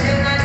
dengan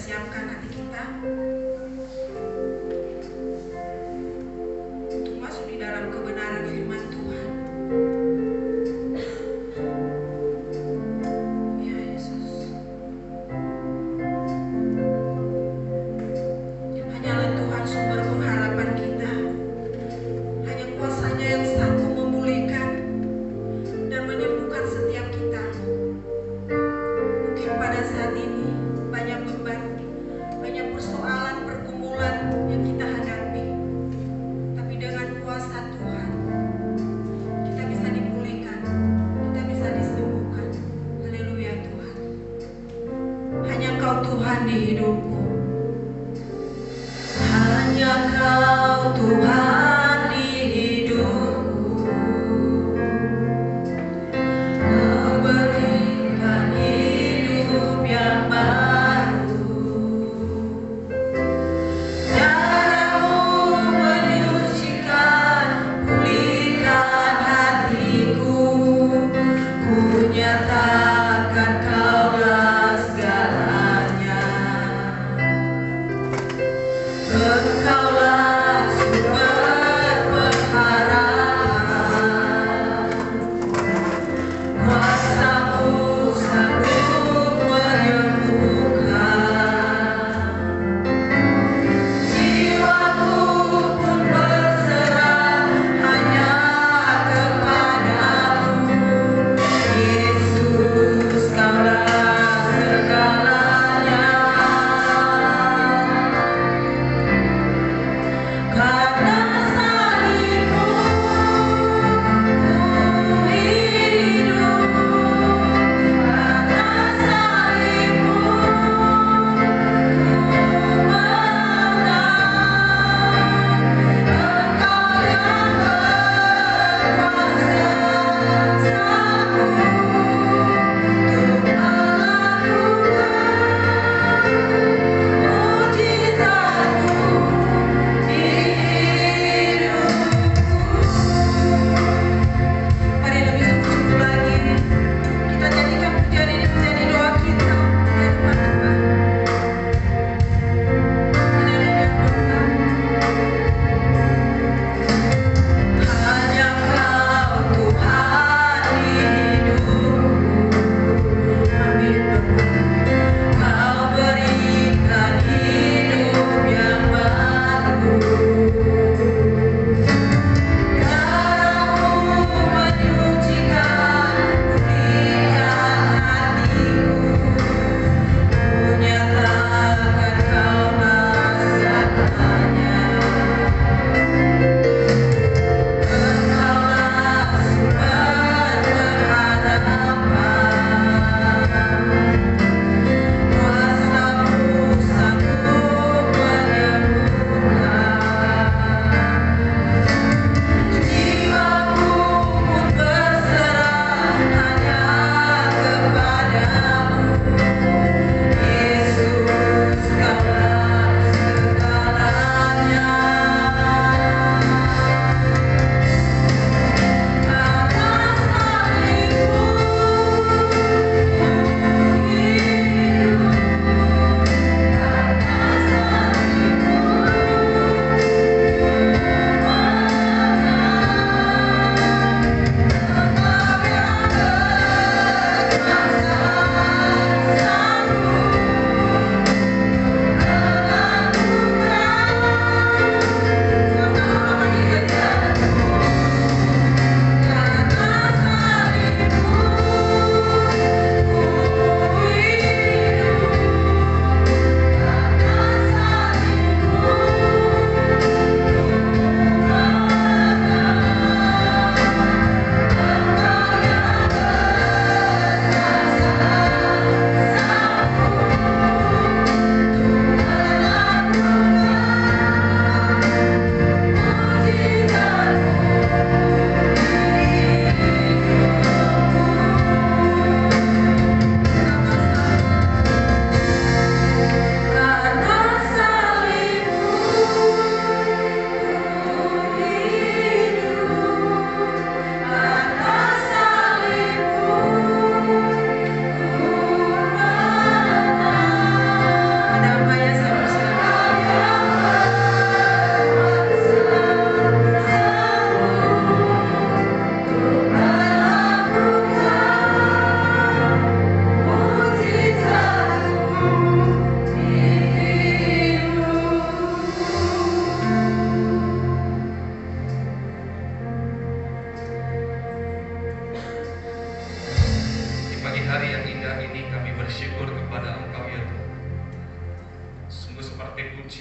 siapkan hati kita untuk masuk di dalam kebenaran firman Tuhan. Ya Yesus, hanyalah Tuhan sumber pengharapan kita. Hanya kuasa-Nya yang sanggup memulihkan dan menyembuhkan setiap kita. Mungkin pada saat ini banyak beban, banyak persoalan, pergumulan yang kita hadapi. Tapi dengan kuasa Tuhan, kita bisa dipulihkan, kita bisa disembuhkan. Haleluya Tuhan. Hanya Kau Tuhan di hidupku. Hanya Kau Tuhan di hidupku. Kau berikan hidup yang baru. Darah-Mu menyucikan, pulihkan hatiku. Ku nyatakan Kaulah segalanya. Engkaulah sumber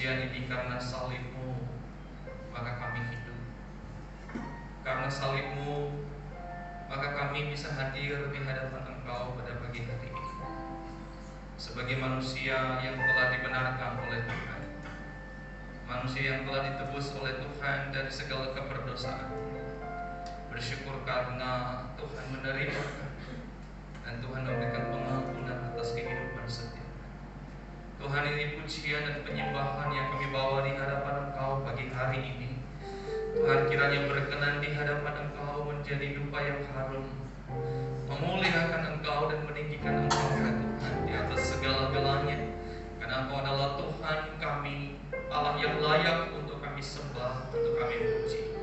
pujian ini karena salib-Mu, maka kami hidup. Karena salib-Mu, maka kami bisa hadir di hadapan Engkau pada pagi hari ini. Sebagai manusia yang telah dibenarkan oleh Tuhan, manusia yang telah ditebus oleh Tuhan dari segala keberdosaan, bersyukur karena Tuhan menerima dan Tuhan memberikan pengampunan atas kehidupan setiap. Tuhan, ini pujian dan penyembahan yang kami bawa di hadapan Engkau pagi hari ini. Tuhan, kiranya berkenan di hadapan Engkau menjadi dupa yang harum, memuliakan Engkau dan meninggikan Engkau ya Tuhan di atas segala-galanya. Karena Engkau adalah Tuhan kami, Allah yang layak untuk kami sembah, untuk kami puji.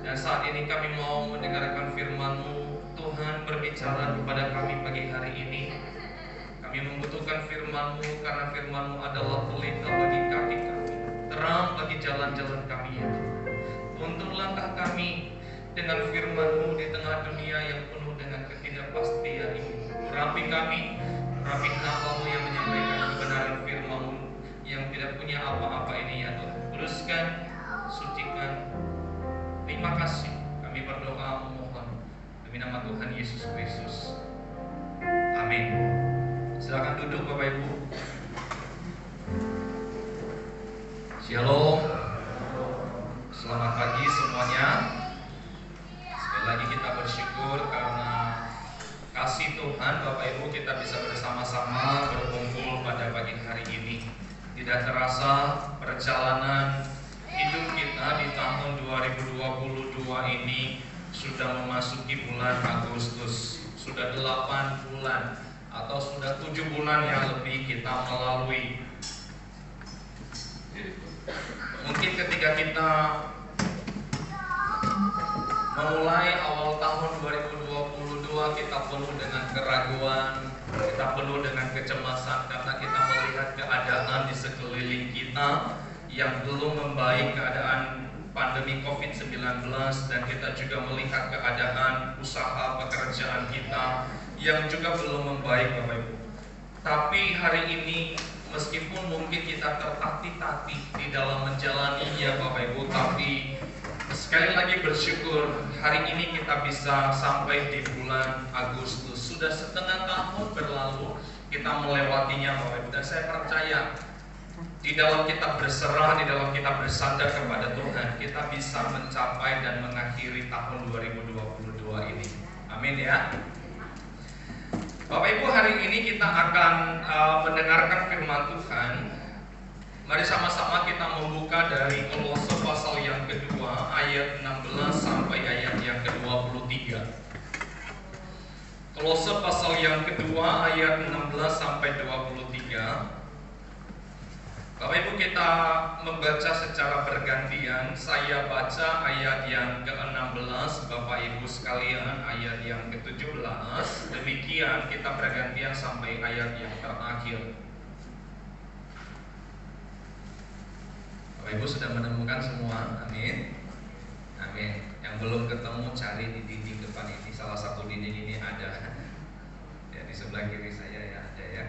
Dan saat ini kami mau mendengarkan firman-Mu. Tuhan, berbicara kepada kami pagi hari ini. Kami membutuhkan firman-Mu karena firman-Mu adalah pelita bagi kaki kami, terang bagi jalan-jalan kami ya Tuhan. Untuk langkah kami dengan firman-Mu di tengah dunia yang penuh dengan ketidakpastian ini. Urapi kami, urapi hamba-Mu yang menyampaikan kebenaran firman-Mu yang tidak punya apa-apa ini ya Tuhan. Kuduskan, sucikan. Terima kasih. Kami berdoa memohon demi nama Tuhan Yesus Kristus. Amin. Silakan duduk Bapak Ibu. Shalom. Selamat pagi semuanya. Sekali lagi kita bersyukur karena kasih Tuhan Bapak Ibu kita bisa bersama-sama berkumpul pada pagi hari ini. Tidak terasa perjalanan hidup kita di tahun 2022 ini sudah memasuki bulan Agustus. Sudah 8 bulan atau sudah 7 bulan yang lebih kita melalui. Mungkin ketika kita memulai awal tahun 2022 kita penuh dengan keraguan, kita penuh dengan kecemasan karena kita melihat keadaan di sekeliling kita yang belum membaik, keadaan pandemi COVID-19, dan kita juga melihat keadaan usaha pekerjaan kita yang juga belum membaik Bapak Ibu. Tapi hari ini meskipun mungkin kita tertatih-tatih di dalam menjalaninya Bapak Ibu, tapi sekali lagi bersyukur hari ini kita bisa sampai di bulan Agustus. Sudah setengah tahun berlalu kita melewatinya Bapak Ibu, dan saya percaya di dalam kita berserah, di dalam kita bersandar kepada Tuhan, kita bisa mencapai dan mengakhiri tahun 2022 ini. Amin ya. Bapak Ibu, hari ini kita akan mendengarkan firman Tuhan. Mari sama-sama kita membuka dari Kolose pasal yang kedua ayat 16 sampai ayat yang ke-23. Kolose pasal yang kedua ayat 16 sampai 23. Bapak Ibu, kita membaca secara bergantian. Saya baca ayat yang ke-16, Bapak Ibu sekalian ayat yang ke-17. Demikian kita bergantian sampai ayat yang terakhir. Bapak Ibu sudah menemukan semua? Amin. Amin. Yang belum ketemu cari di dinding depan ini. Salah satu dinding ini ada. Ya, di sebelah kiri saya ya ada ya.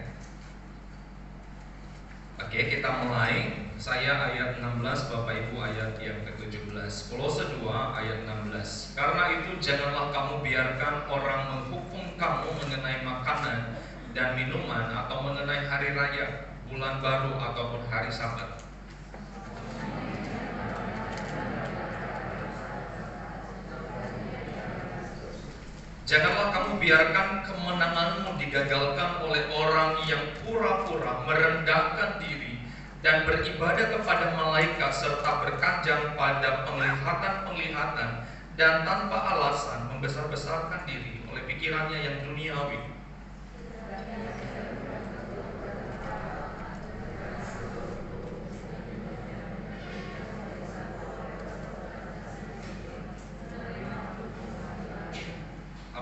Oke, kita mulai. Saya ayat 16, Bapak Ibu ayat yang ke-17. Kolose 2 ayat 16. Karena itu janganlah kamu biarkan orang menghukum kamu mengenai makanan dan minuman, atau mengenai hari raya, bulan baru, ataupun hari Sabat. Janganlah kamu biarkan kemenanganmu digagalkan oleh orang yang pura-pura merendahkan diri dan beribadah kepada malaikat, serta berkanjang pada penglihatan-penglihatan dan tanpa alasan membesar-besarkan diri oleh pikirannya yang duniawi.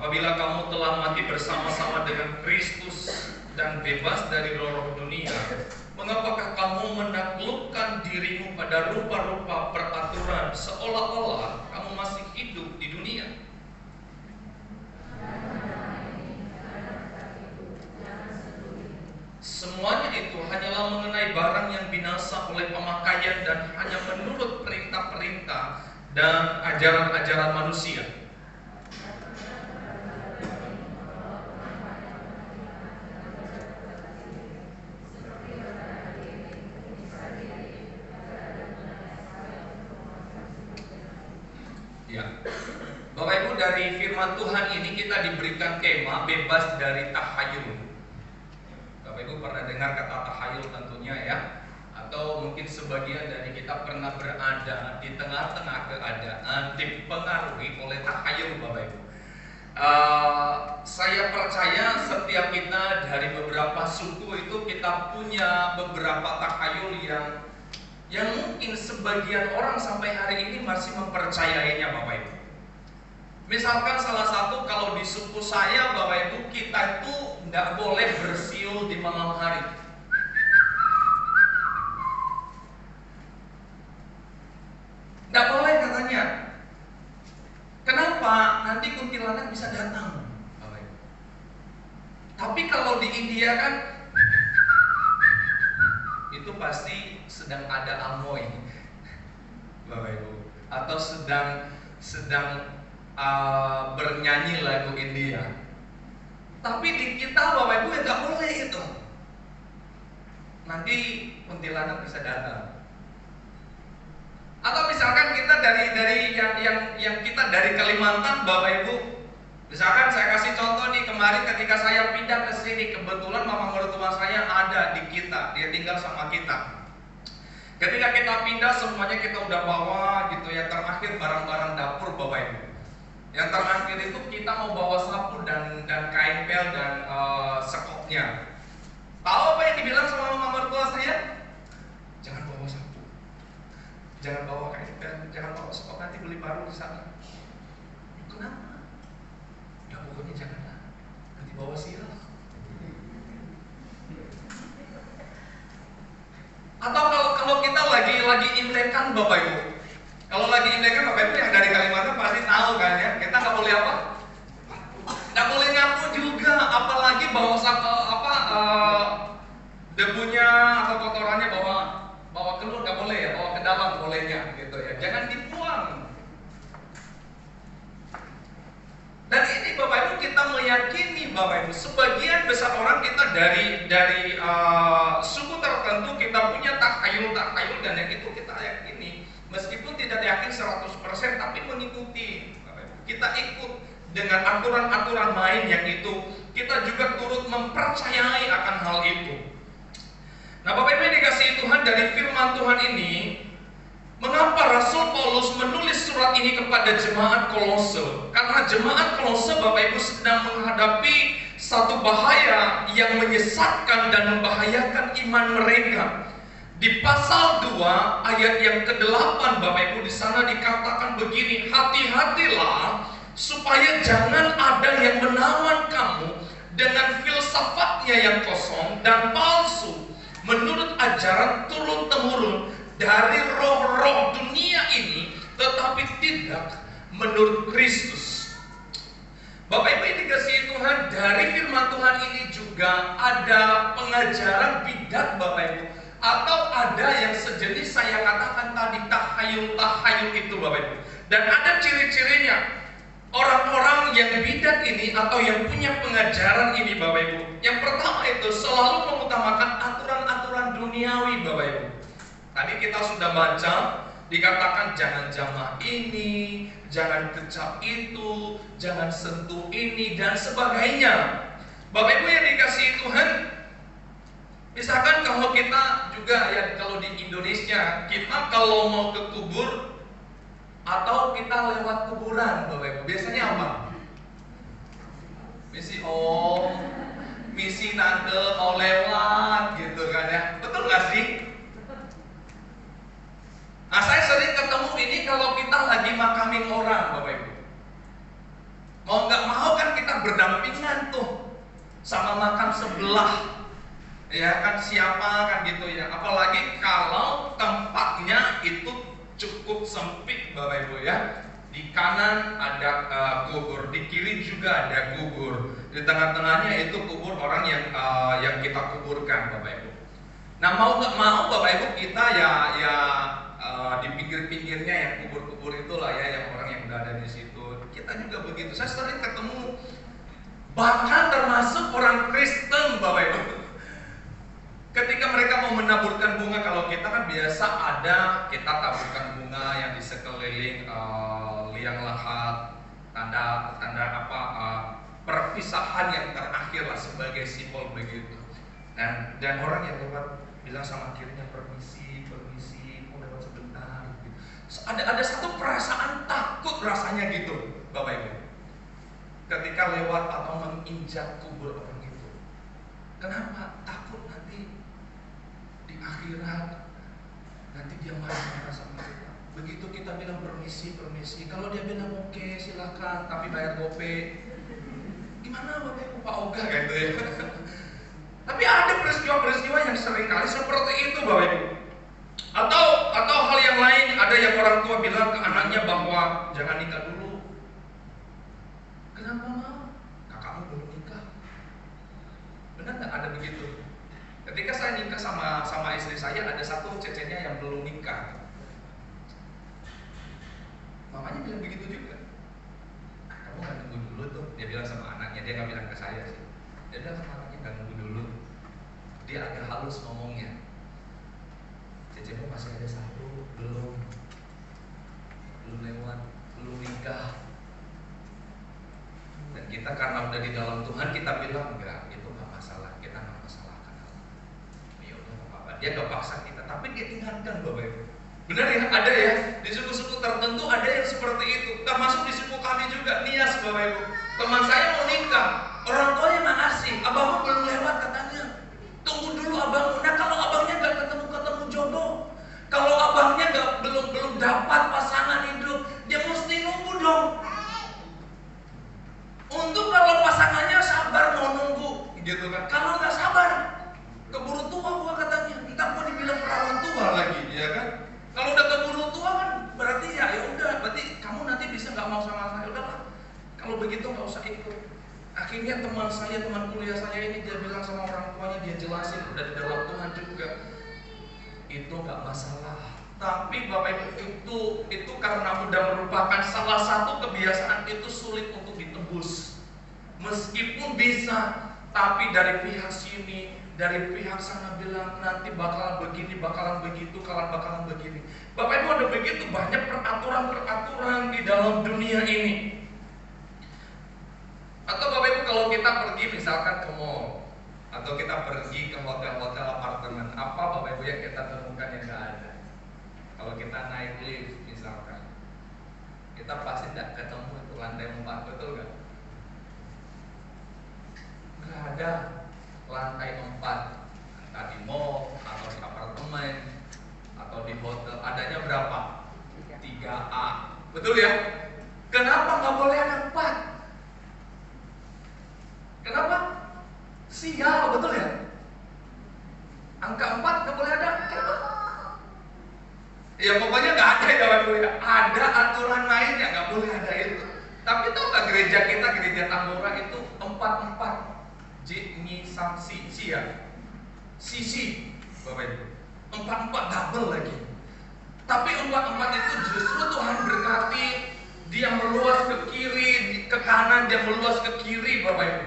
Apabila kamu telah mati bersama-sama dengan Kristus dan bebas dari roh dunia, mengapakah kamu menaklukkan dirimu pada rupa-rupa peraturan seolah-olah kamu masih hidup di dunia? Semuanya itu hanyalah mengenai barang yang binasa oleh pemakaian dan hanya menurut perintah-perintah dan ajaran-ajaran manusia. Ya, Bapak Ibu, dari firman Tuhan ini kita diberikan kemah bebas dari tahayul. Bapak Ibu pernah dengar kata tahayul tentunya ya, atau mungkin sebagian dari kita pernah berada di tengah-tengah keadaan dipengaruhi oleh tahayul, Bapak Ibu. Saya percaya setiap kita dari beberapa suku itu kita punya beberapa tahayul yang mungkin sebagian orang sampai hari ini masih mempercayainya, Bapak Ibu. Misalkan salah satu, kalau di suku saya, Bapak Ibu, kita itu tidak boleh bersiul di malam hari. Tidak boleh katanya. Kenapa? Nanti kuntilanak bisa datang, Bapak Ibu. Tapi kalau di India kan itu pasti sedang ada amoy, Bapak Ibu, atau sedang bernyanyi lagu India. Tapi di kita, Bapak Ibu, ya nggak boleh itu. Nanti kuntilanak bisa datang. Atau misalkan kita dari yang kita dari Kalimantan, Bapak Ibu. Misalkan saya kasih contoh nih, kemarin ketika saya pindah ke sini, kebetulan mama mertua saya ada di kita, dia tinggal sama kita. Ketika kita pindah, semuanya kita udah bawa gitu ya, terakhir barang-barang dapur, Bapak Ibu. Yang terakhir itu kita mau bawa sapu dan kain pel dan sekopnya. Tahu apa yang dibilang sama mama mertua saya? Jangan bawa sapu, jangan bawa kain pel, jangan bawa sekop, nanti beli baru di sana. Kenapa? Ya pokoknya janganlah, nanti bawa sial. Atau kalau kita lagi imlekan, Bapak Ibu. Kalau lagi imlekan, Bapak Ibu yang dari Kalimantan pasti tahu kan ya, kita nggak boleh apa? Nggak boleh nyapu juga, apalagi bawa debunya atau kotorannya bawa keluar nggak boleh ya, bawa ke dalam bolehnya gitu ya, jangan dibuang. Dan ini Bapak Ibu, kita meyakini Bapak Ibu, sebagian besar orang kita dari suku tertentu kita punya tahayul dan yang itu kita yakini, meskipun tidak yakin 100% tapi mengikuti Bapak Ibu. Kita ikut dengan aturan-aturan main yang itu, kita juga turut mempercayai akan hal itu. Nah Bapak Ibu yang dikasihi Tuhan, dari firman Tuhan ini, mengapa Rasul Paulus menulis surat ini kepada jemaat Kolose? Karena jemaat Kolose, Bapak Ibu, sedang menghadapi satu bahaya yang menyesatkan dan membahayakan iman mereka. Di pasal 2 ayat yang ke-8, Bapak Ibu, di sana dikatakan begini, hati-hatilah supaya jangan ada yang menawan kamu dengan filsafatnya yang kosong dan palsu, menurut ajaran turun-temurun dari roh-roh dunia ini, tetapi tidak menurut Kristus. Bapak Ibu yang dikasihi Tuhan, dari firman Tuhan ini juga ada pengajaran bidat, Bapak Ibu, atau ada yang sejenis saya katakan tadi, tahayul itu, Bapak Ibu. Dan ada ciri-cirinya. Orang-orang yang bidat ini atau yang punya pengajaran ini, Bapak Ibu, yang pertama itu selalu mengutamakan aturan-aturan duniawi, Bapak Ibu. Tadi kita sudah baca, dikatakan jangan jamah ini, jangan kecap itu, jangan sentuh ini, dan sebagainya. Bapak Ibu yang dikasihi Tuhan, misalkan kalau kita juga ya, kalau di Indonesia, kita kalau mau ke kubur atau kita lewat kuburan, Bapak Ibu, biasanya apa? Misi om, misi tante mau lewat gitu kan ya, betul gak sih? Nah saya sering ketemu ini kalau kita lagi makamin orang, Bapak Ibu. Mau nggak mau kan kita berdampingan tuh sama makam sebelah, ya kan, siapa kan gitu ya. Apalagi kalau tempatnya itu cukup sempit, Bapak Ibu ya. Di kanan ada kubur, di kiri juga ada kubur. Di tengah-tengahnya itu kubur orang yang kita kuburkan, Bapak Ibu. Nah, mau nggak mau Bapak Ibu kita ya di pinggir-pinggirnya yang kubur-kubur itulah ya, yang orang yang udah ada di situ. Kita juga begitu. Saya sering ketemu bahkan termasuk orang Kristen, Bapak Ibu. Ketika mereka mau menaburkan bunga, kalau kita kan biasa ada kita taburkan bunga yang di sekeliling liang lahat, tanda perpisahan yang terakhir lah sebagai simbol begitu. Dan orang yang lewat bilang sama kirinya permisi, mau lewat sebentar. Gitu. Ada satu perasaan takut rasanya gitu, Bapak Ibu. Ketika lewat atau menginjak kubur orang itu, kenapa? Takut nanti di akhirat nanti dia marah sama kita. Begitu kita bilang permisi, kalau dia bilang oke silakan tapi bayar gope, gimana Bapak Ibu? Pak Oga gitu ya. Tapi ada peristiwa-peristiwa yang seringkali seperti itu, Bapak Ibu. Atau hal yang lain, ada yang orang tua bilang ke anaknya bahwa jangan nikah dulu. Kenapa mau? Kakakmu belum nikah. Benar nggak ada begitu? Ketika saya nikah sama istri saya, ada satu cecenya yang belum nikah. Mamanya bilang begitu juga. Kamu nggak nunggu dulu tuh? Dia bilang sama anaknya, dia nggak bilang ke saya sih. Dia bilang sama anaknya nggak nunggu dulu. Dia agak halus ngomongnya. Cecemu masih ada satu, belum lewat, belum nikah. Dan kita karena udah di dalam Tuhan, kita bilang enggak, itu nggak masalah, kita nggak masalahkan. Ya udah nggak apa-apa. Dia nggak paksa kita, tapi dia ingatkan Bapak Ibu. Benar ya, ada ya di suku-suku tertentu ada yang seperti itu. Termasuk di suku kami juga, Nias Bapak Ibu. Teman saya mau nikah, orang tuanya nggak ngasih, abangmu belum lewat katanya. Tunggu dulu abangmu. Nah kalau abangnya nggak ketemu jodoh, kalau abangnya belum dapat pasangan hidup, dia mesti nunggu dong. Untuk kalau pasangannya sabar mau nunggu, gitu kan. Kalau nggak sabar, keburu tua gua katanya. Entar gua dibilang perawan tua lagi, ya kan? Kalau udah keburu tua kan, berarti ya udah, berarti kamu nanti bisa nggak mau sama saya. Udahlah, kalau begitu nggak usah ikut. Akhirnya teman kuliah saya ini dia bilang sama orang tuanya, dia jelasin udah di dalam Tuhan juga. Itu nggak masalah. Tapi Bapak Ibu itu karena udah merupakan salah satu kebiasaan itu sulit untuk ditebus. Meskipun bisa, tapi dari pihak sini, dari pihak sana bilang nanti bakalan begini, bakalan begitu, bakalan begini. Bapak Ibu ada begitu banyak peraturan-peraturan di dalam dunia ini. Atau Bapak Ibu kalau kita pergi misalkan ke mall, atau kita pergi ke hotel-hotel apartemen, apa Bapak Ibu yang kita temukan yang nggak ada? Kalau kita naik lift misalkan, kita pasti tidak ketemu itu lantai 4, betul nggak? Nggak ada lantai 4, entah di mall atau di apartemen atau di hotel. Adanya berapa? 3A, betul ya? Kenapa nggak boleh ada 4? Kenapa? Sial, betul ya? Angka 4 nggak boleh ada, kenapa? Ya pokoknya nggak ada ya Bapak Ibu ya. Ada aturan mainnya, nggak boleh ada itu. Tapi tahu nggak gereja kita, gereja Tambora itu 4-4 Sisi ya, sisi Bapak Ibu, 4-4 double lagi. Tapi 4-4 itu justru Tuhan berkati, dia meluas ke kiri, ke kanan, dia meluas ke kiri Bapak Ibu.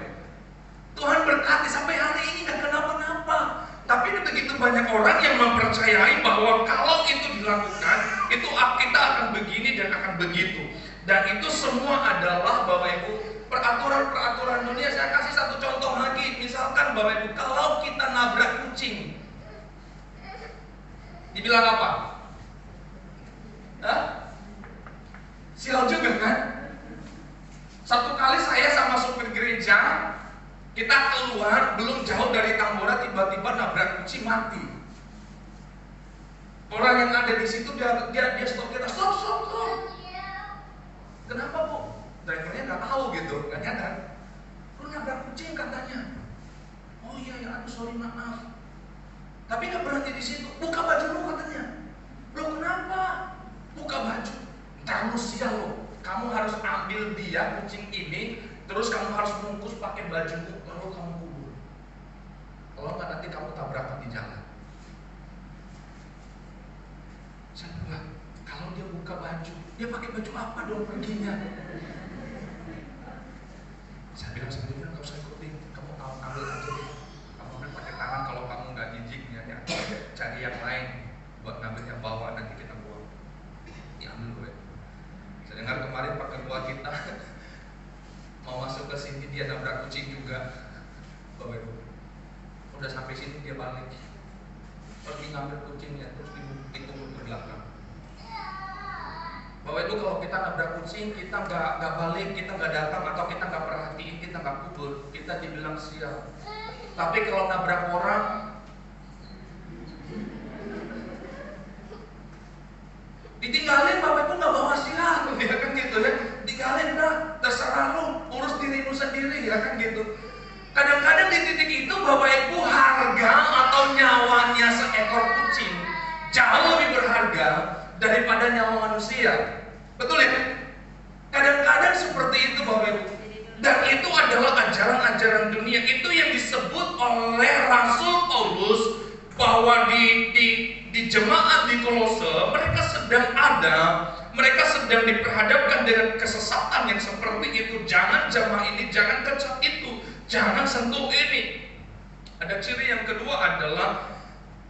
Tuhan berkati sampai hari ini nggak kenapa-napa. Tapi begitu banyak orang yang mempercayai bahwa kalau itu dilakukan, itu kita akan begini dan akan begitu. Dan itu semua adalah Bapak Ibu peraturan-peraturan dunia. Saya kasih satu contoh lagi. Misalkan Bapak Ibu, kalau kita nabrak kucing, dibilang apa? Hah? Sial juga kan? Satu kali saya sama supir gereja, kita keluar belum jauh dari Tambora, tiba-tiba nabrak kucing mati. Orang yang ada di situ dia stop kita, stop. Kenapa Bu? Drivernya nggak tahu gitu, nggak nyadar. Lu nabrak kucing katanya. Oh iya ya, aduh sorry maaf. Tapi nggak berhenti di situ. Buka baju lu katanya. Lo kenapa? Buka baju. Ntar lu sial lo. kamu harus ambil dia kucing ini, terus kamu harus bungkus pakai bajumu, lalu kamu kubur. Kalau nggak nanti kamu tabrakan di jalan. Saya bilang, kalau dia buka baju, dia pakai baju apa dong perginya? Saya bilang sebenarnya nggak usah ikutin, kamu ambil aja deh. Kamu ambil pakai tangan, kalau kamu nggak jijiknya ya, cari yang lain buat ngambil yang bawah, nanti kita buang. Diambil gue. Saya dengar kemarin Pak Ketua kita mau masuk ke sini, dia nabrak kucing juga. Bapak Ibu, udah sampai sini dia balik, pergi ngambil kucingnya terus dikubur ke belakang. Bapak Ibu, kalau kita nabrak kucing, kita nggak balik, kita nggak datang, atau kita nggak perhatiin, kita nggak kubur, kita dibilang sial. Tapi kalau nabrak orang, ditinggalin, Bapak Ibu nggak bawa sial, ya kan gitu ya. Tinggalin dah, terserah lu, urus dirimu sendiri, ya kan gitu. Kadang-kadang di titik itu Bapak Ibu, harga atau nyawanya seekor kucing jauh lebih berharga daripada nyawa manusia. Betul ya? Kadang-kadang seperti itu Bapak Ibu. Dan itu adalah ajaran-ajaran dunia. Itu yang disebut oleh Rasul Paulus bahwa di jemaat di Kolose mereka sedang diperhadapkan dengan kesesatan yang seperti itu. Jangan jamaah ini, jangan kecat itu, jangan sentuh ini. Ada ciri yang kedua adalah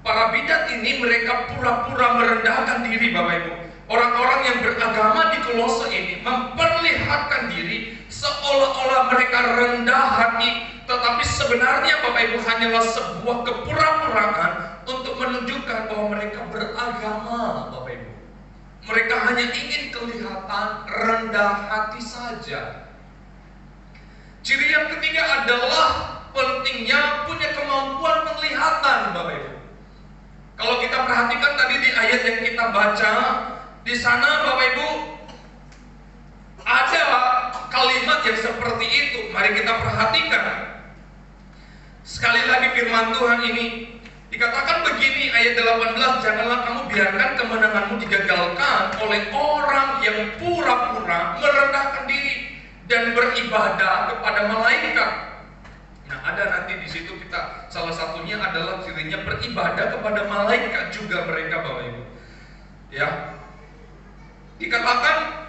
para bidat ini mereka pura-pura merendahkan diri Bapak Ibu. Orang-orang yang beragama di Kolose ini memperlihatkan diri seolah-olah mereka rendah hati, tetapi sebenarnya Bapak Ibu hanyalah sebuah kepura-puraan untuk menunjukkan bahwa mereka beragama Bapak Ibu. Mereka hanya ingin kelihatan rendah hati saja. Ciri yang ketiga adalah pentingnya punya kemampuan penglihatan Bapak Ibu. Kalau kita perhatikan tadi di ayat yang kita baca, di sana Bapak Ibu ada kalimat yang seperti itu. Mari kita perhatikan. Sekali lagi firman Tuhan ini dikatakan begini, ayat 18, janganlah kamu biarkan kemenanganmu digagalkan oleh orang yang pura-pura merendahkan diri dan beribadah kepada malaikat. Nah, ada nanti di situ kita salah satunya adalah cirinya beribadah kepada malaikat juga mereka Bapak Ibu. Ya. Dikatakan,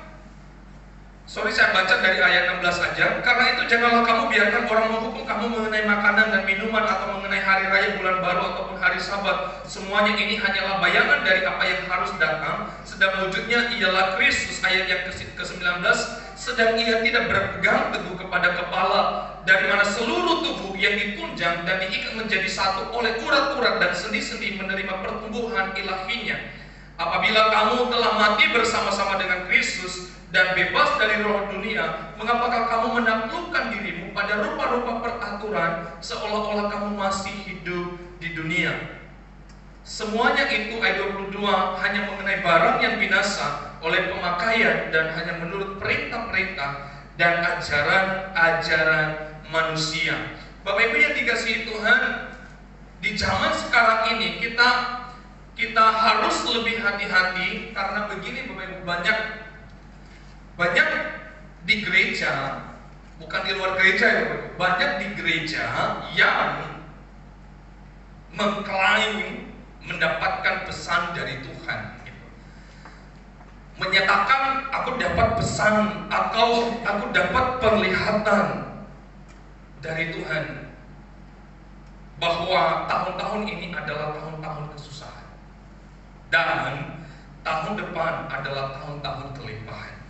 saya baca dari ayat 16 saja. Karena itu janganlah kamu biarkan orang menghukum kamu mengenai makanan dan minuman, atau mengenai hari raya, bulan baru, ataupun hari Sabat. Semuanya ini hanyalah bayangan dari apa yang harus datang, sedang wujudnya ialah Kristus. Ayat yang ke-19, sedang ia tidak berpegang teguh kepada kepala, dari mana seluruh tubuh yang ditunjang dan diikat menjadi satu oleh urat-urat dan sendi-sendi menerima pertumbuhan ilahinya. Apabila kamu telah mati bersama-sama dengan Kristus dan bebas dari roh dunia, mengapakah kamu menaklukkan dirimu pada rupa-rupa peraturan seolah-olah kamu masih hidup di dunia? Semuanya itu, ayat 22, hanya mengenai barang yang binasa oleh pemakaian dan hanya menurut perintah-perintah dan ajaran-ajaran manusia. Bapak Ibu yang dikasihi Tuhan, di zaman sekarang ini kita harus lebih hati-hati, karena begini Bapak Ibu, banyak di gereja, bukan di luar gereja ya Bapak Ibu, banyak di gereja yang mengklaim mendapatkan pesan dari Tuhan gitu. Menyatakan aku dapat pesan atau aku dapat penglihatan dari Tuhan bahwa tahun-tahun ini adalah tahun-tahun kesusahan dan tahun depan adalah tahun-tahun kelimpahan.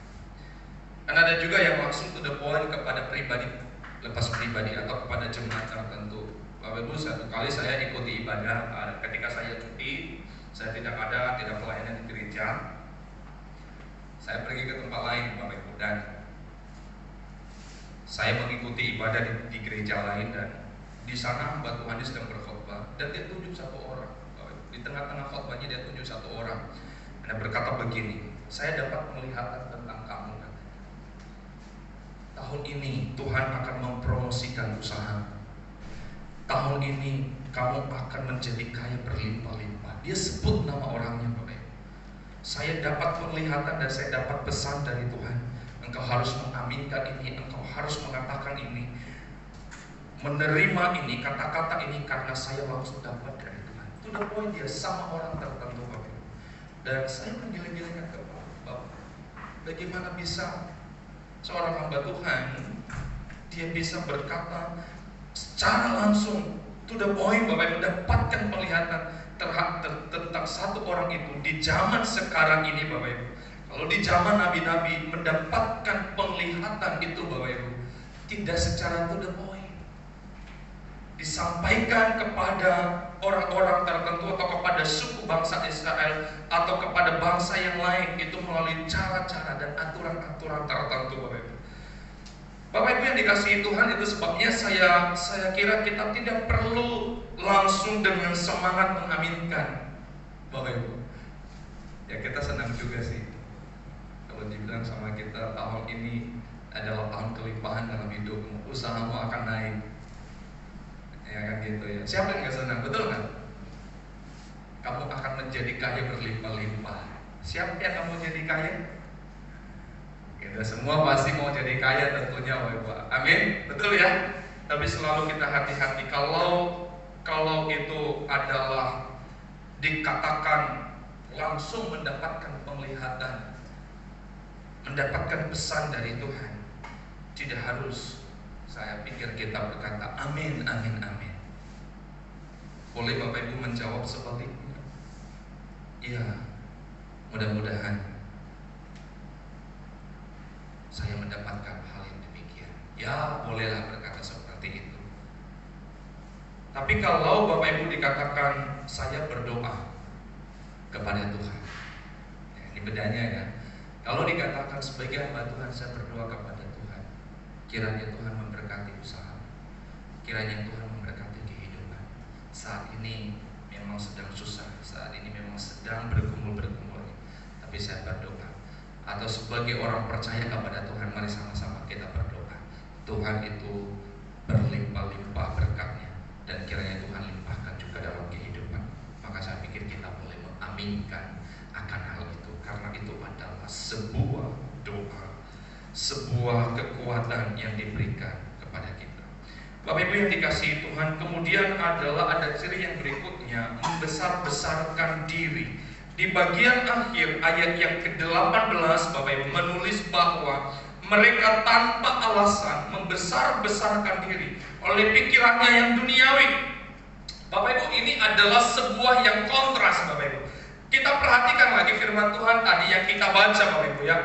Dan ada juga yang langsung to the point kepada pribadi, lepas pribadi atau kepada jemaat tertentu. Bapak Ibu, satu kali saya ikuti ibadah, ketika saya cuti, saya tidak pelayanan di gereja. Saya pergi ke tempat lain Bapak Ibu, dan saya mengikuti ibadah di gereja lain, dan di sana hamba Tuhan sedang berkhotbah, dan dia tunjuk satu orang. Di tengah-tengah khotbahnya dia tunjuk satu orang. Dan berkata begini, saya dapat penglihatan tentang kamu. Tahun ini Tuhan akan mempromosikan usaha. Tahun ini kamu akan menjadi kaya berlimpah-limpah. Dia sebut nama orangnya Bapak Ibu. Saya dapat penglihatan dan saya dapat pesan dari Tuhan Engkau harus mengaminkan ini, engkau harus mengatakan ini, menerima ini, kata-kata ini karena saya langsung dapat dari Tuhan. To the point dia sama orang tertentu Bapak Ibu. Dan saya menggiling-gilingkan ke Bapak, bagaimana bisa seorang hamba Tuhan dia bisa berkata secara langsung to the point Bapak Ibu, mendapatkan penglihatan tentang satu orang itu di zaman sekarang ini Bapak Ibu. Kalau di zaman nabi-nabi mendapatkan penglihatan itu Bapak Ibu, tidak secara to the point, disampaikan kepada orang-orang tertentu atau kepada suku bangsa Israel atau kepada bangsa yang lain, itu melalui cara-cara dan aturan-aturan tertentu Bapak Ibu. Bapak Ibu yang dikasihi Tuhan, itu sebabnya saya kira kita tidak perlu langsung dengan semangat mengaminkan Bapak Ibu. Ya kita senang juga sih kalau dibilang sama kita tahun ini adalah tahun kelimpahan dalam hidupmu, usahamu akan naik. Ya kan gitu ya. Siapa yang gak senang, betul kan? Kamu akan menjadi kaya berlimpah-limpah. Siapa yang kamu jadi kaya? Kita semua pasti mau jadi kaya tentunya Bapak. Amin, betul ya. Tapi selalu kita hati-hati kalau itu adalah dikatakan langsung mendapatkan penglihatan, mendapatkan pesan dari Tuhan, tidak harus saya pikir kita berkata amin, amin, amin. Boleh Bapak Ibu menjawab sebaliknya. Iya, mudah-mudahan saya mendapatkan hal yang demikian. Ya, bolehlah berkata seperti itu. Tapi kalau Bapak Ibu dikatakan saya berdoa kepada Tuhan, ya, ini bedanya ya. Kalau dikatakan sebagai hamba Tuhan saya berdoa kepada Tuhan, kiranya Tuhan memberkati usaha, kiranya Tuhan memberkati kehidupan. Saat ini memang sedang susah, saat ini memang sedang bergumul-gumul, tapi saya berdoa. Atau sebagai orang percaya kepada Tuhan, mari sama-sama kita berdoa. Tuhan itu berlimpah-limpah berkatnya, dan kiranya Tuhan limpahkan juga dalam kehidupan. Maka saya pikir kita boleh mengaminkan akan hal itu, karena itu adalah sebuah doa, sebuah kekuatan yang diberikan kepada kita. Bapak Ibu yang dikasihi Tuhan, kemudian ada ciri yang berikutnya, membesar-besarkan diri. Di bagian akhir ayat yang ke-18 Bapak Ibu menulis bahwa mereka tanpa alasan membesar-besarkan diri oleh pikirannya yang duniawi. Bapak Ibu, ini adalah sebuah yang kontras Bapak Ibu. Kita perhatikan lagi firman Tuhan tadi yang kita baca Bapak Ibu ya.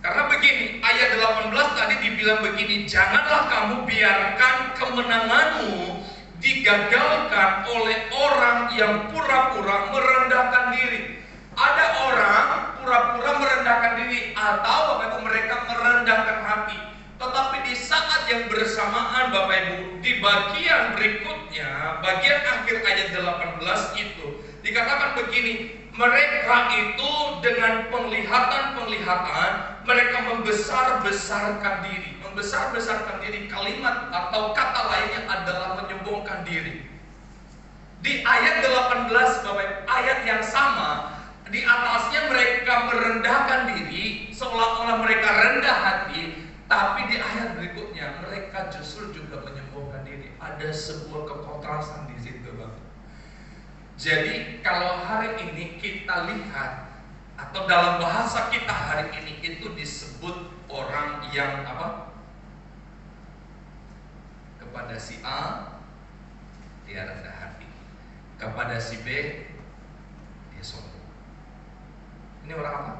Karena begini, ayat 18 tadi dibilang begini, janganlah kamu biarkan kemenanganmu digagalkan oleh orang yang pura-pura merendahkan diri. Ada orang pura-pura merendahkan diri, atau Bapak Ibu mereka merendahkan hati. Tetapi di saat yang bersamaan Bapak Ibu, di bagian berikutnya, bagian akhir ayat 18 itu dikatakan begini, mereka itu dengan penglihatan-penglihatan mereka membesar-besarkan diri. Membesar-besarkan diri, kalimat atau kata lainnya adalah menyombongkan diri. Di ayat 18 Bapak Ibu, ayat yang sama, di atasnya mereka merendahkan diri seolah-olah mereka rendah hati. Tapi di ayat berikutnya mereka justru juga menyombongkan diri. Ada sebuah kekontrasan di situ, Bapak. Jadi kalau hari ini kita lihat, atau dalam bahasa kita hari ini itu disebut orang yang apa? Kepada si A dia rendah hati, kepada si B dia sombong. Ini orang apa?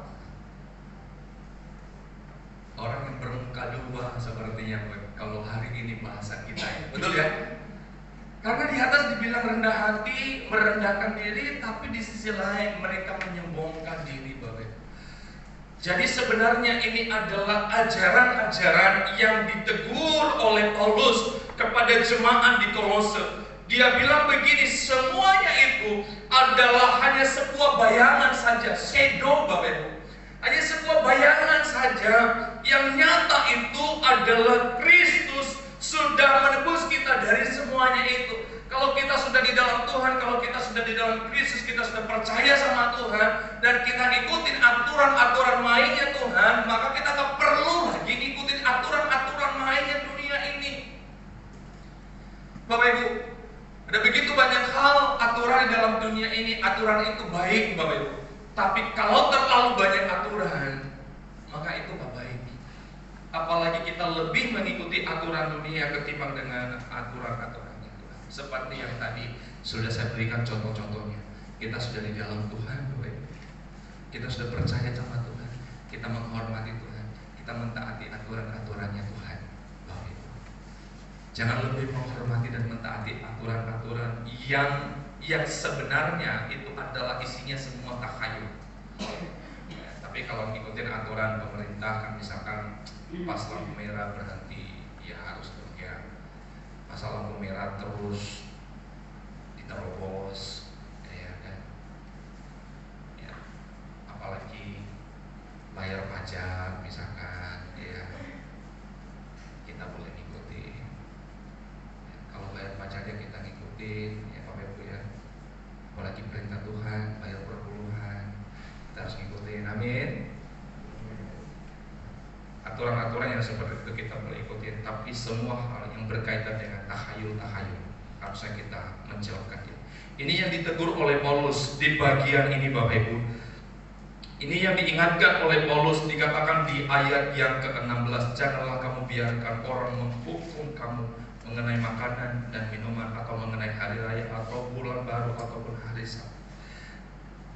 Orang yang bermuka dua sepertinya kalau hari ini bahasa kita ya. Betul ya? Karena di atas dibilang rendah hati, merendahkan diri, tapi di sisi lain mereka menyombongkan diri, Bapak. Jadi sebenarnya ini adalah ajaran-ajaran yang ditegur oleh Paulus kepada jemaat di Kolose. Dia bilang begini, semuanya itu adalah hanya sebuah bayangan saja, shadow Bapak. Hanya sebuah bayangan saja. Yang nyata itu adalah Kristus sudah menebus kita dari semuanya itu. Kalau kita sudah di dalam Tuhan, kalau kita sudah di dalam Kristus, kita sudah percaya sama Tuhan dan kita ikutin aturan aturan-aturan mainnya Tuhan, maka kita nggak perlu lagi ngikutin aturan-aturan mainnya dunia ini. Bapak Ibu, ada begitu banyak hal aturan di dalam dunia ini. Aturan itu baik Bapak Ibu, tapi kalau terlalu banyak aturan, maka itu nggak baik. Apalagi kita lebih mengikuti aturan dunia ketimbang dengan aturan-aturannya Tuhan. Seperti yang tadi sudah saya berikan contoh-contohnya. Kita sudah di dalam Tuhan Bapak Ibu, kita sudah percaya sama Tuhan, kita menghormati Tuhan, kita mentaati aturan-aturannya Tuhan Bapak Ibu. Jangan lebih menghormati dan mentaati aturan-aturan yang sebenarnya itu adalah isinya semua takhayul. Tapi kalau ngikutin aturan pemerintah kan, misalkan pas lampu merah berhenti, ya harus dong ya. Pas lampu merah terus diterobos, ya kan. Ya, apalagi bayar pajak misalkan, ya kita boleh ngikutin. Ya, kalau bayar pajaknya kita ngikutin, ya Bapak Ibu ya. Apalagi perintah Tuhan, bayar perpuluhan, kita harus ngikutin. Amin. Aturan-aturan yang seperti itu kita boleh ikutin, tapi semua hal yang berkaitan dengan tahayul-tahayul harusnya kita menjauhkan dia. Ini yang ditegur oleh Paulus di bagian ini Bapak Ibu. Ini yang diingatkan oleh Paulus, dikatakan di ayat yang ke-16, janganlah kamu biarkan orang menghukum kamu mengenai makanan dan minuman, atau mengenai hari raya, atau bulan baru, ataupun hari Sabat.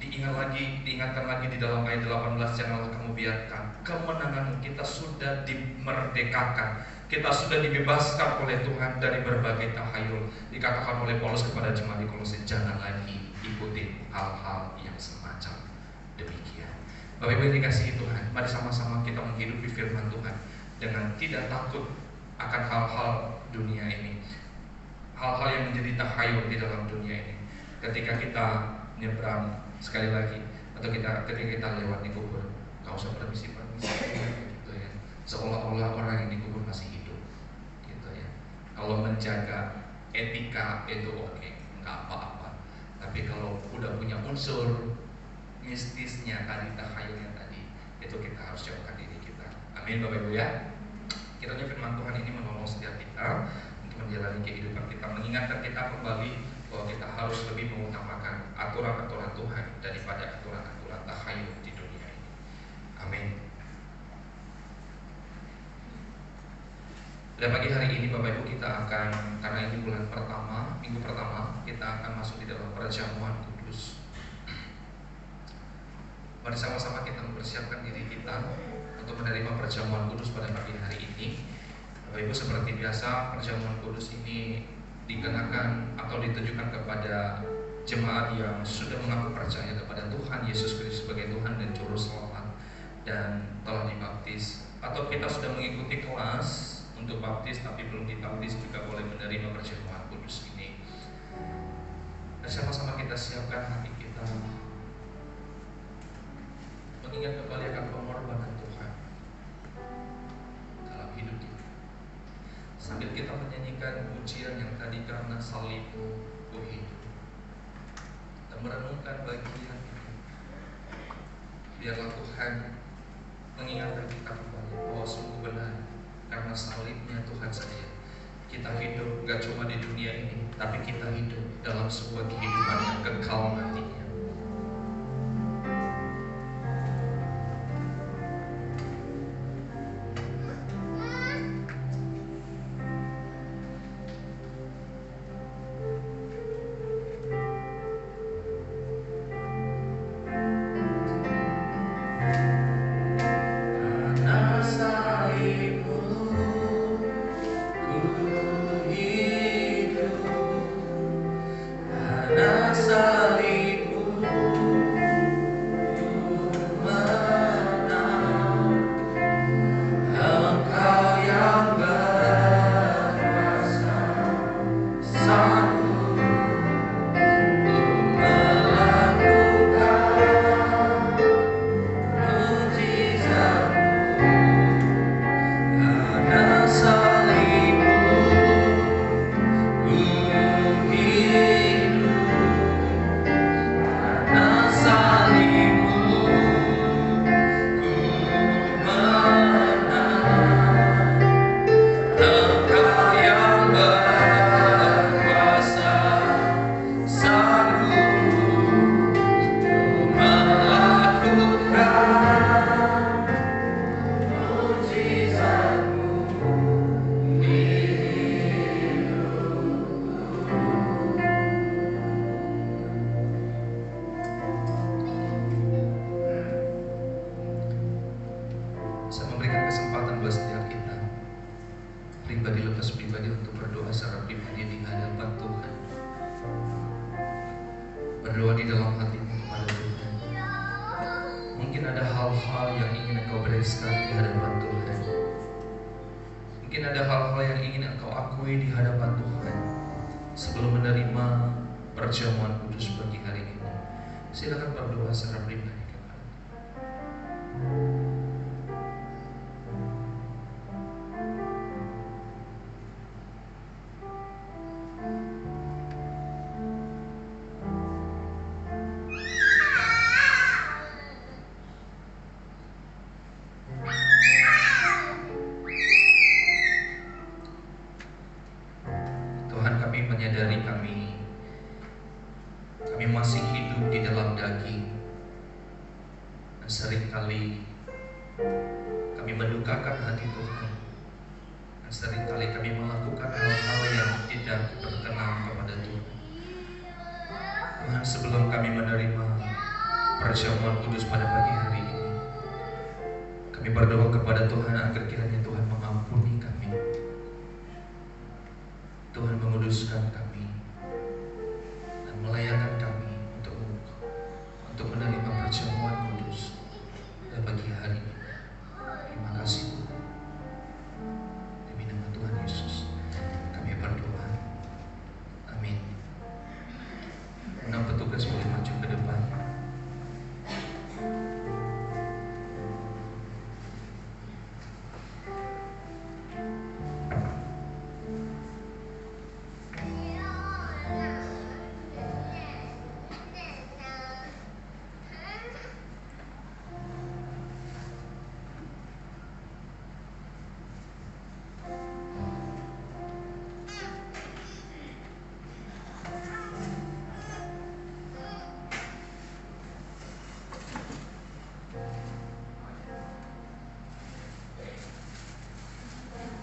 Diingatkan lagi di dalam ayat 18, janganlah kamu biarkan kemenanganmu. Kita sudah dimerdekakan, kita sudah dibebaskan oleh Tuhan dari berbagai tahayul. Dikatakan oleh Paulus kepada jemaat di Kolose, jangan lagi ikuti hal-hal yang semacam demikian. Bapak Ibu yang dikasihi Tuhan, mari sama-sama kita menghidupi firman Tuhan dengan tidak takut akan hal-hal dunia ini, hal-hal yang menjadi tahayul di dalam dunia ini. Ketika kita nyebrang, sekali lagi, atau ketika kita lewat di kubur, gak usah permisi-permisi gitu ya, seolah-olah orang yang dikubur masih hidup gitu ya. Kalau menjaga etika itu oke, nggak apa-apa. Tapi kalau udah punya unsur mistisnya tadi, takhayulnya tadi, itu kita harus jauhkan diri kita. Amin Bapak Ibu ya. Kiranya firman Tuhan ini menolong setiap kita untuk menjalani kehidupan kita, mengingatkan kita kembali bahwa kita harus lebih mengutamakan aturan-aturan Tuhan daripada aturan-aturan takhayul di dunia ini. Amin. Dan pagi hari ini Bapak Ibu kita akan, karena ini bulan pertama, minggu pertama, kita akan masuk di dalam perjamuan kudus. Mari sama-sama kita mempersiapkan diri kita untuk menerima perjamuan kudus pada pagi hari ini. Bapak Ibu, seperti biasa perjamuan kudus ini dikenakan atau ditujukan kepada jemaat yang sudah mengaku percaya kepada Tuhan Yesus Kristus sebagai Tuhan dan Juru Selamat dan telah dibaptis, atau kita sudah mengikuti kelas untuk baptis tapi belum dibaptis juga boleh menerima perjamuan kudus ini. Dan sama-sama kita siapkan hati kita mengingat kembali akan pengorbanan Tuhan dalam hidup kita. Sambil kita menyanyikan pujian yang tadi, karena salibmu ku hidup, dan merenungkan bagian itu, biarlah Tuhan mengingatkan kita kembali bahwa sungguh benar, karena salibnya Tuhan saja kita hidup, gak cuma di dunia ini, tapi kita hidup dalam sebuah kehidupan yang kekal nantinya. bereskan di hadapan Tuhan. Mungkin ada hal-hal yang ingin engkau akui di hadapan Tuhan sebelum menerima perjamuan kudus pagi hari ini. Silakan berdoa secara pribadi kepada Tuhan. Tuhan, kami menyadari kami masih hidup di dalam daging. Dan seringkali kami mendukakan hati Tuhan. Dan seringkali kami melakukan hal-hal yang tidak berkenan kepada Tuhan. Tuhan, sebelum kami menerima perjamuan kudus pada pagi hari ini, kami berdoa kepada Tuhan agar kiranya Tuhan mengampuni kami. Tuhan menguduskan kami dan melayakkan kami untuk menerima perjamuan kudus pada pagi hari ini. Terima kasih Tuhan. Demi nama Tuhan Yesus kami berdoa. Amin. Undang petugas boleh maju ke depan.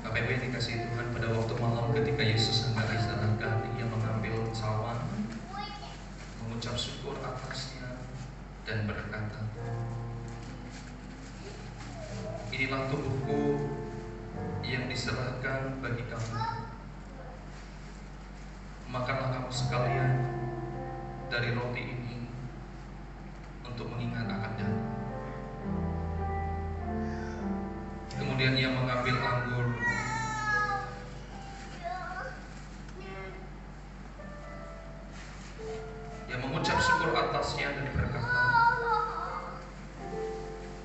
Bapak Ibu yang dikasihi Tuhan, pada waktu malam ketika Yesus hendak disalibkan, Ia mengambil cawan, mengucap syukur atasnya dan berkata, "Inilah tubuhku yang diserahkan bagi kamu. Makanlah kamu sekalian dari roti ini untuk mengingat akan aku." Kemudian Ia mengambil anggur, Ia mengucap syukur atasnya dan berkata,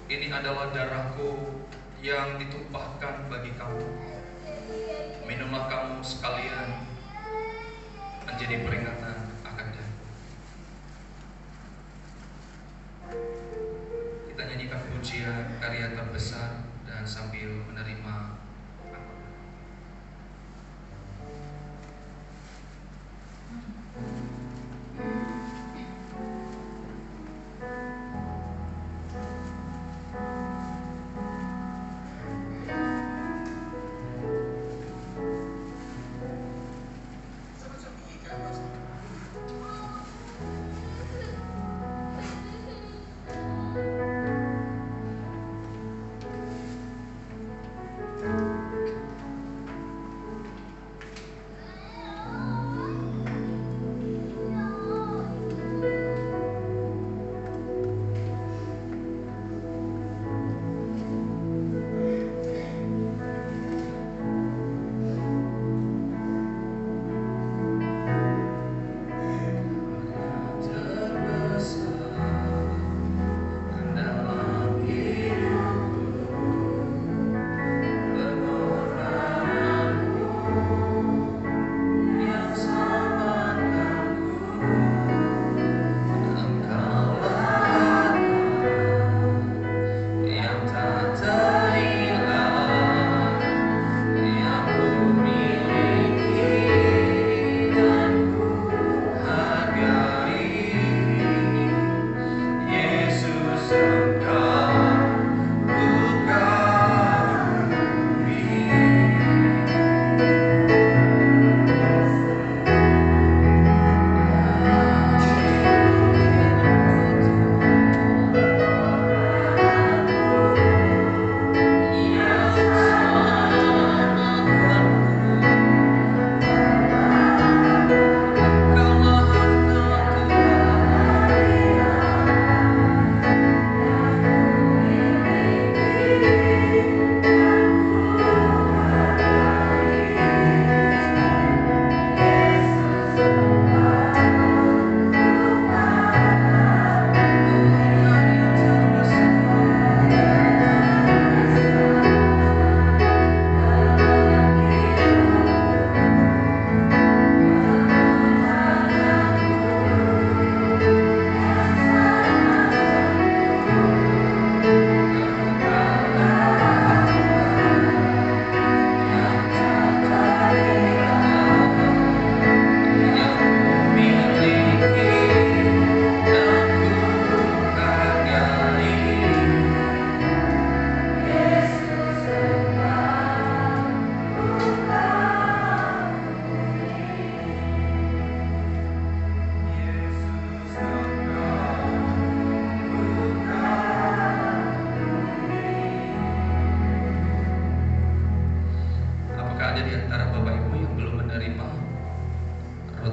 "Ini adalah darahku yang ditumpahkan bagi kamu. Minumlah kamu sekalian menjadi peringatan akan aku." Kita nyanyikan pujian karya terbesar dan sambil menerima Thank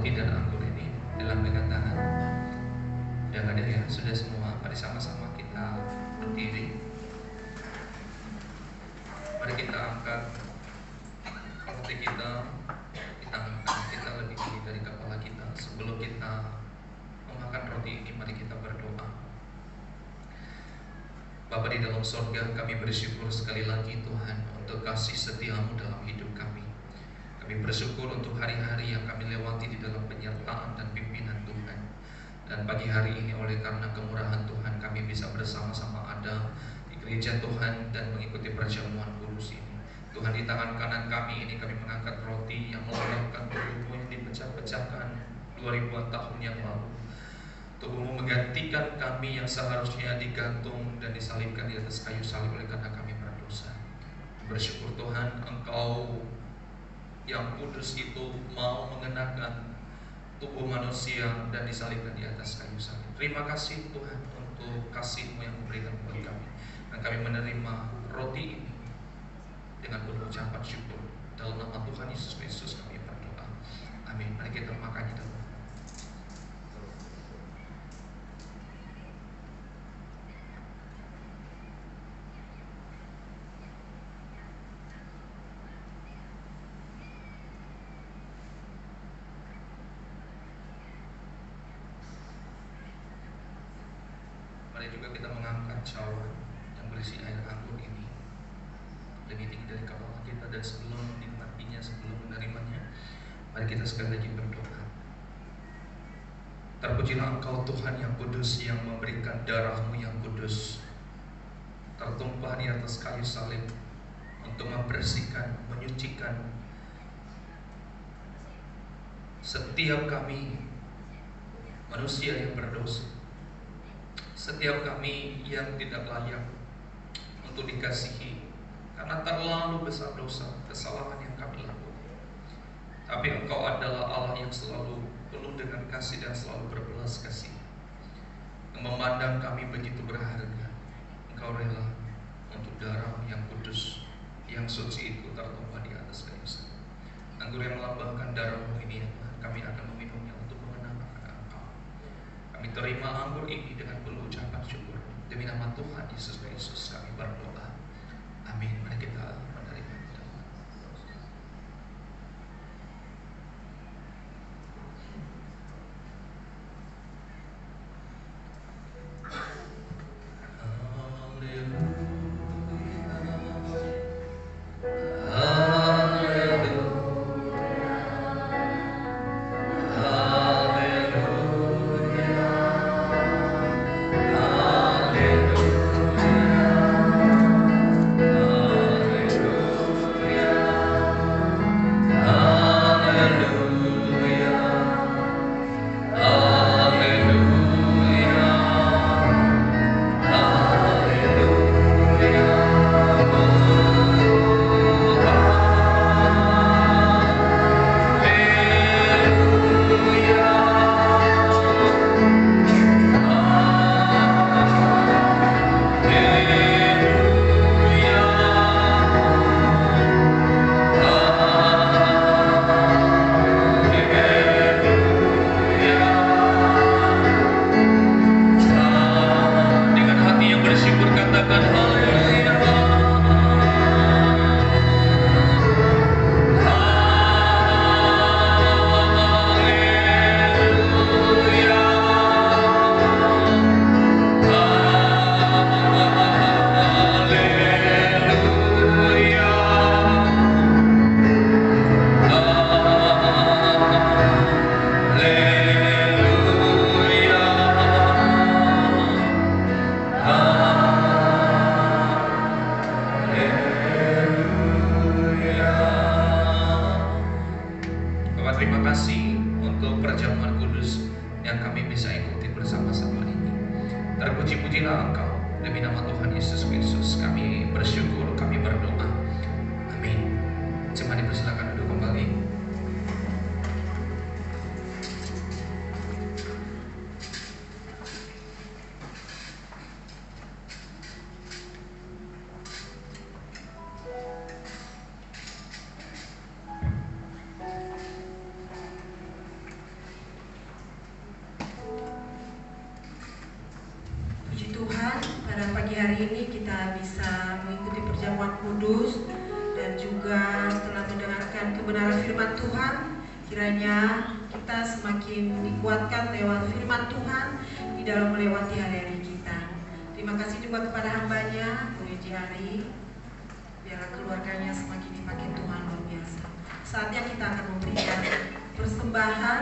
roti dan anggur ini dalam pegang tangan. Sudah hadir ya? Sudah semua? Mari sama-sama kita berdiri. Mari kita angkat roti kita di tangan kanan kita lebih tinggi dari kepala kita. Sebelum kita memakan roti ini, mari kita berdoa. Bapa di dalam sorga, kami bersyukur sekali lagi Tuhan untuk kasih setiamu dalam hidup kami. Kami bersyukur untuk hari-hari yang kami lewati di dalam penyertaan dan pimpinan Tuhan. Dan pagi hari ini oleh karena kemurahan Tuhan, kami bisa bersama-sama ada di gereja Tuhan dan mengikuti perjamuan kudus ini. Tuhan, di tangan kanan kami ini kami mengangkat roti yang melambangkan tubuhmu yang dipecah-pecahkan 2000 tahun yang lalu. Tubuhmu menggantikan kami yang seharusnya digantung dan disalibkan di atas kayu salib oleh karena kami berdosa. Bersyukur Tuhan, Engkau yang kudus itu mau mengenakan tubuh manusia dan disalibkan di atas kayu salib. Terima kasih Tuhan untuk kasih-Mu yang memberikan buat kami. Dan kami menerima roti ini dengan penuh ucapan syukur. Dalam nama Tuhan Yesus Kristus kami berdoa. Amin. Mari kita makan dalam. Mari juga kita mengangkat cawan yang berisi air anggur ini lebih tinggi dari kepala kita, dan sebelum menikmatinya, sebelum menerimanya, mari kita sekali lagi berdoa. Terpujilah Engkau Tuhan yang kudus, yang memberikan darah-Mu yang kudus tertumpah di atas kayu salib untuk membersihkan, menyucikan setiap kami manusia yang berdosa, setiap kami yang tidak layak untuk dikasihi karena terlalu besar dosa, kesalahan yang kami lakukan. Tapi Engkau adalah Allah yang selalu penuh dengan kasih dan selalu berbelas kasih, yang memandang kami begitu berharga. Engkau rela untuk darah yang kudus, yang suci itu tertumpah di atas kayu salib. Anggur yang melambangkan darah-Mu ini ya Tuhan, kami akan meminumnya untuk mengenang akan Engkau. Kami terima anggur ini dengan penuh ucapan syukur. Demi nama Tuhan Yesus Kristus kami berdoa. Amin. Mari kita menerima doa. Terpuji-pujilah Engkau. Demi nama Tuhan Yesus Kristus kami bersyukur, kami berdoa. Amin. Jemaat dipersilakan duduk kembali. hari ini kita bisa mengikuti perjamuan kudus dan juga setelah mendengarkan kebenaran firman Tuhan, kiranya kita semakin dikuatkan lewat firman Tuhan di dalam melewati hari-hari kita. Terima kasih juga kepada hambanya, Bu Ari, biarlah keluarganya semakin dipakai Tuhan luar biasa. Saatnya kita akan memberikan persembahan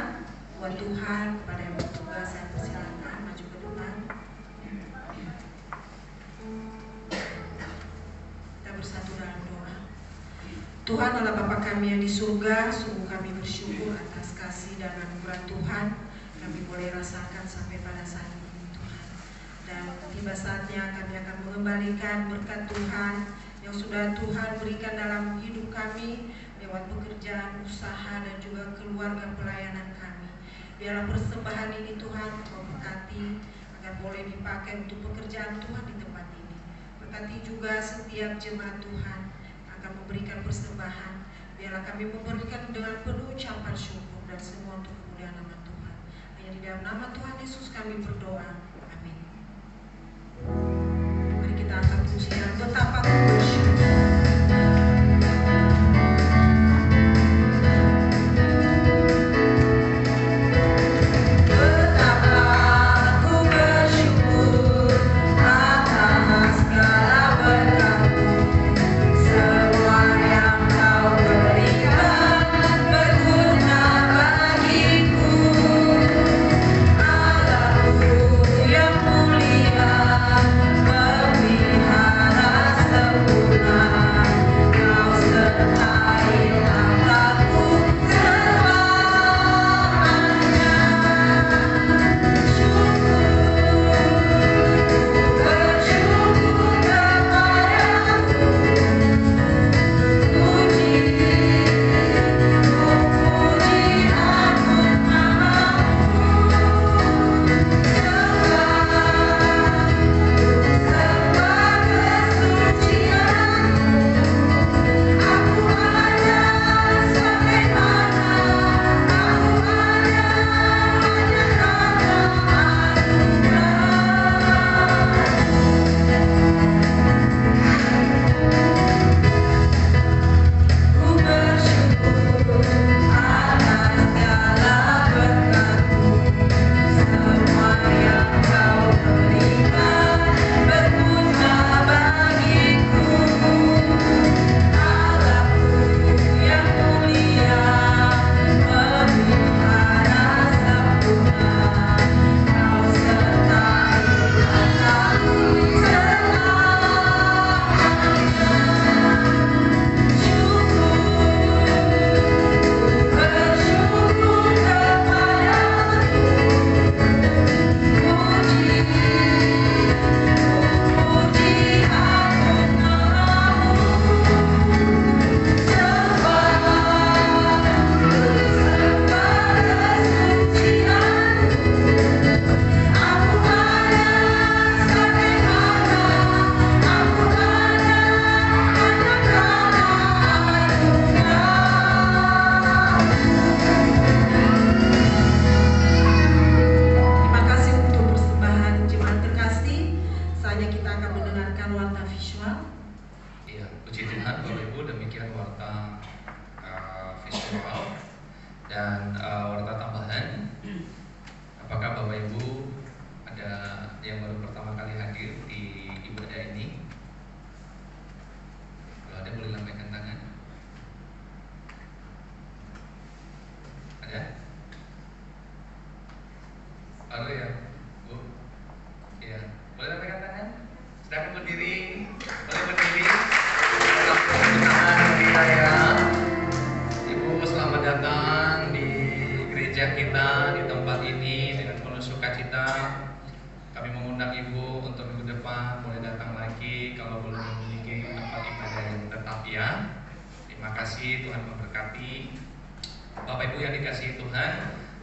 buat Tuhan kepada yang bertugas. Saya persilakan maju ke depan. Kita bersatu dalam doa. Tuhan Allah Bapa kami yang di surga, sungguh kami bersyukur atas kasih dan anugerah Tuhan kami boleh rasakan sampai pada saat ini Tuhan. Dan tiba saatnya kami akan mengembalikan berkat Tuhan yang sudah Tuhan berikan dalam hidup kami lewat pekerjaan, usaha dan juga keluarga pelayanan kami. Biarlah persembahan ini Tuhan Kau berkati agar boleh dipakai untuk pekerjaan Tuhan di tempat ini. Berkati juga setiap jemaat Tuhan akan memberikan persembahan. Biarlah kami memberikan dengan penuh ucapan syukur dan semua untuk kemuliaan nama Tuhan. Hanya di dalam nama Tuhan Yesus kami berdoa. Amin. Mari kita angkat pujian betapa ku bersyukur.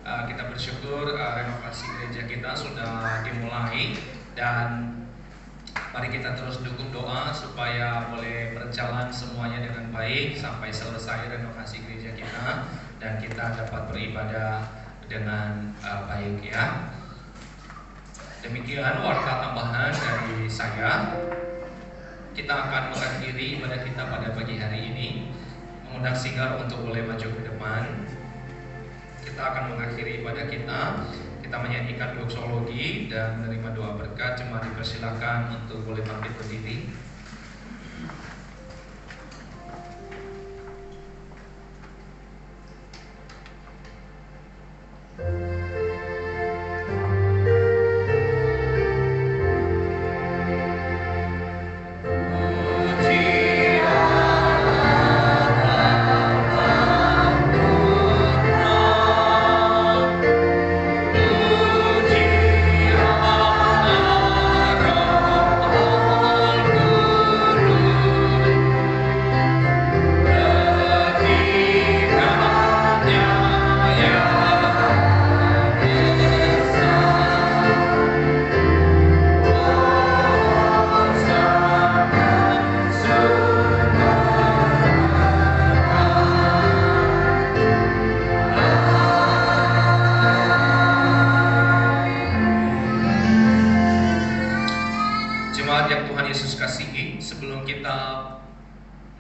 Kita bersyukur renovasi gereja kita sudah dimulai dan mari kita terus dukung doa supaya boleh berjalan semuanya dengan baik sampai selesai renovasi gereja kita dan kita dapat beribadah dengan baik ya. Demikian warta tambahan dari saya. Kita akan mengakhiri ibadah kita pada pagi hari ini. Mengundang Sigar untuk boleh maju ke depan. Kita akan mengakhiri ibadah kita. Kita menyanyikan doksologi dan menerima doa berkat. Cuma dipersilakan untuk boleh bangkit berdiri.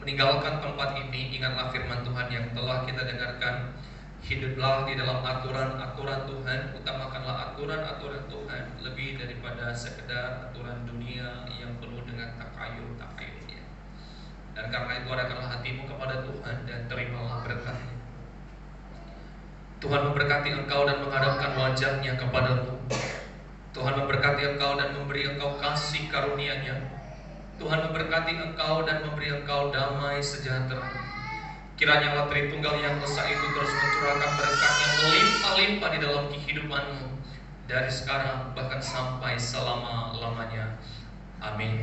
Meninggalkan tempat ini, ingatlah firman Tuhan yang telah kita dengarkan. Hiduplah di dalam aturan-aturan Tuhan. Utamakanlah aturan-aturan Tuhan lebih daripada sekedar aturan dunia yang penuh dengan takayun-takayunnya. Dan karena itu arahkanlah hatimu kepada Tuhan dan terimalah berkatnya. Tuhan memberkati engkau dan menghadapkan wajahnya kepadamu. Tuhan memberkati engkau dan memberi engkau kasih karunia-Nya. Tuhan memberkati engkau dan memberi engkau damai sejahtera. Kiranya Allah Tritunggal yang esa itu terus mencurahkan berkat-Nya melimpah-limpah di dalam kehidupanmu dari sekarang bahkan sampai selama-lamanya. Amin.